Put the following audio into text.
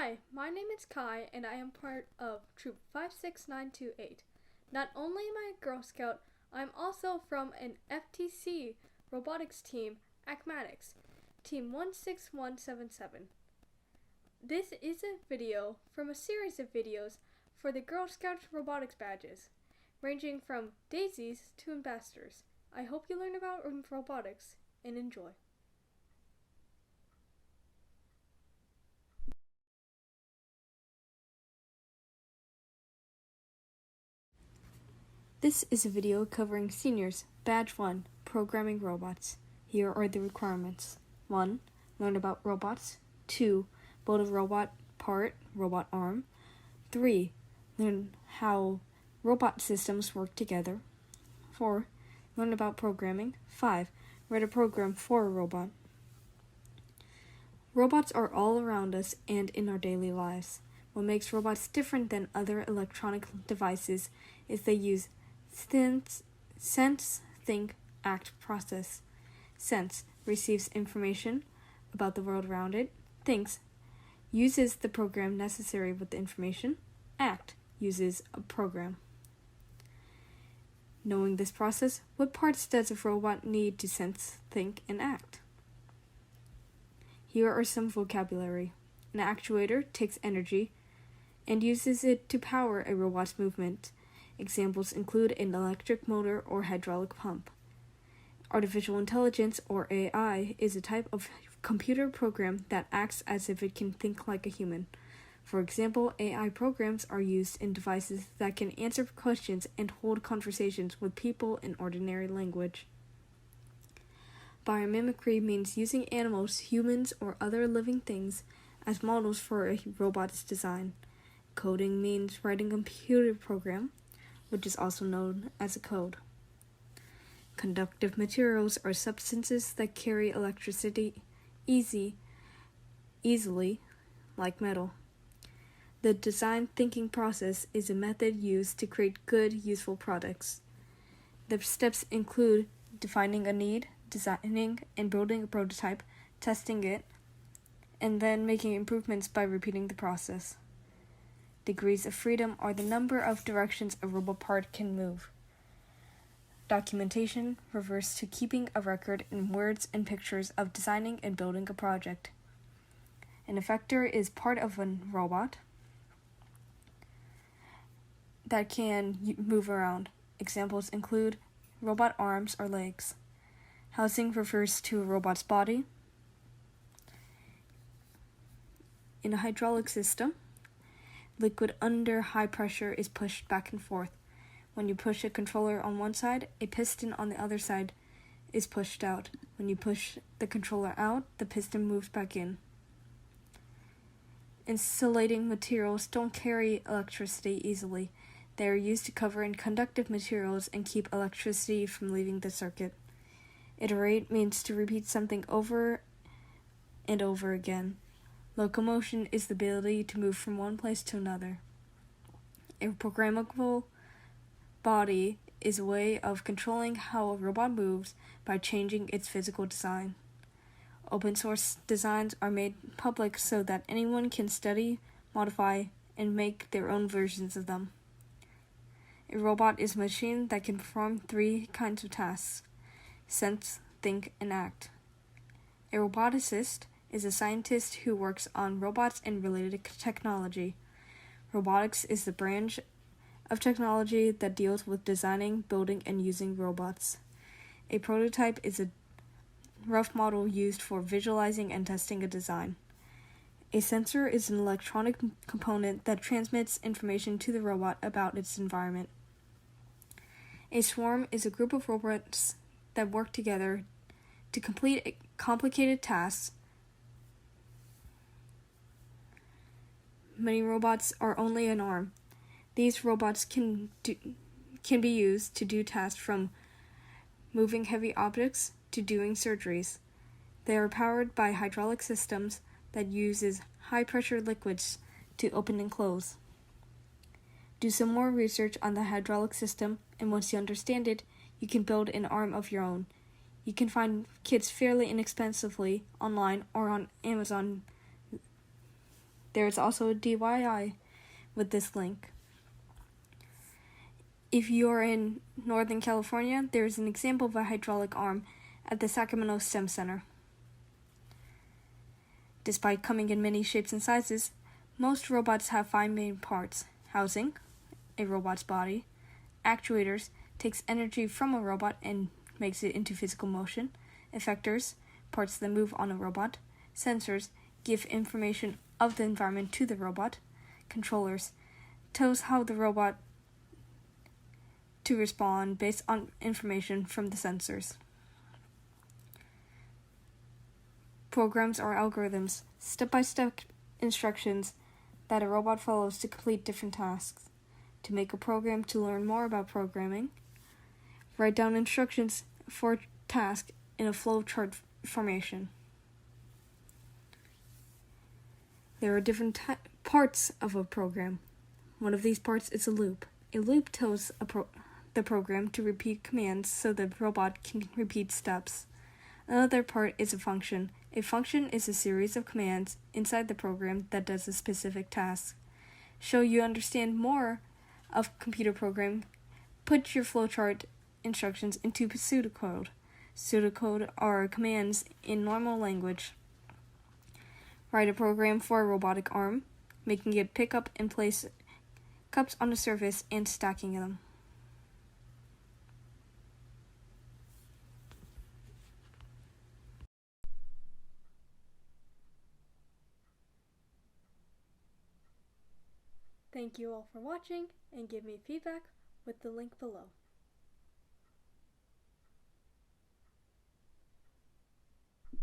Hi, my name is Kai and I am part of Troop 56928. Not only am I a Girl Scout, I'm also from an FTC robotics team, Acmatics, Team 16177. This is a video from a series of videos for the Girl Scout robotics badges, ranging from daisies to ambassadors. I hope you learn about robotics and enjoy. This is a video covering seniors, Badge 1, Programming Robots. Here are the requirements. 1. Learn about robots. 2. Build a robot part, robot arm. 3. Learn how robot systems work together. 4. Learn about programming. 5. Write a program for a robot. Robots are all around us and in our daily lives. What makes robots different than other electronic devices is they use sense, think, act process. Sense receives information about the world around it. Thinks uses the program necessary with the information. Act uses a program. Knowing this process, what parts does a robot need to sense, think, and act? Here are some vocabulary. An actuator takes energy and uses it to power a robot's movement. Examples include an electric motor or hydraulic pump. Artificial intelligence, or AI, is a type of computer program that acts as if it can think like a human. For example, AI programs are used in devices that can answer questions and hold conversations with people in ordinary language. Biomimicry means using animals, humans, or other living things as models for a robot's design. Coding means writing a computer program, which is also known as a code. Conductive materials are substances that carry electricity easily, like metal. The design thinking process is a method used to create good, useful products. The steps include defining a need, designing and building a prototype, testing it, and then making improvements by repeating the process. Degrees of freedom are the number of directions a robot part can move. Documentation refers to keeping a record in words and pictures of designing and building a project. An effector is part of a robot that can move around. Examples include robot arms or legs. Housing refers to a robot's body. In a hydraulic system, liquid under high pressure is pushed back and forth. When you push a controller on one side, a piston on the other side is pushed out. When you push the controller out, the piston moves back in. Insulating materials don't carry electricity easily. They are used to cover in conductive materials and keep electricity from leaving the circuit. Iterate means to repeat something over and over again. Locomotion is the ability to move from one place to another. A programmable body is a way of controlling how a robot moves by changing its physical design. Open source designs are made public so that anyone can study, modify, and make their own versions of them. A robot is a machine that can perform 3 kinds of tasks: sense, think, and act. A roboticist is a scientist who works on robots and related technology. Robotics is the branch of technology that deals with designing, building, and using robots. A prototype is a rough model used for visualizing and testing a design. A sensor is an electronic component that transmits information to the robot about its environment. A swarm is a group of robots that work together to complete complicated tasks. Many robots are only an arm. These robots can be used to do tasks from moving heavy objects to doing surgeries. They are powered by hydraulic systems that uses high-pressure liquids to open and close. Do some more research on the hydraulic system, and once you understand it, you can build an arm of your own. You can find kits fairly inexpensively online or on Amazon. There is also a DIY with this link. If you're in Northern California, there is an example of a hydraulic arm at the Sacramento STEM Center. Despite coming in many shapes and sizes, most robots have 5 main parts: housing, a robot's body; actuators, takes energy from a robot and makes it into physical motion; effectors, parts that move on a robot; sensors, give information of the environment to the robot; controllers, tells how the robot to respond based on information from the sensors. Programs are algorithms, step-by-step instructions that a robot follows to complete different tasks. To make a program to learn more about programming, write down instructions for a task in a flowchart formation. There are different parts of a program. One of these parts is a loop. A loop tells the program to repeat commands so the robot can repeat steps. Another part is a function. A function is a series of commands inside the program that does a specific task. So you understand more of computer programming, put your flowchart instructions into pseudocode. Pseudocode are commands in normal language. Write a program for a robotic arm, making it pick up and place cups on the surface and stacking them. Thank you all for watching, and give me feedback with the link below.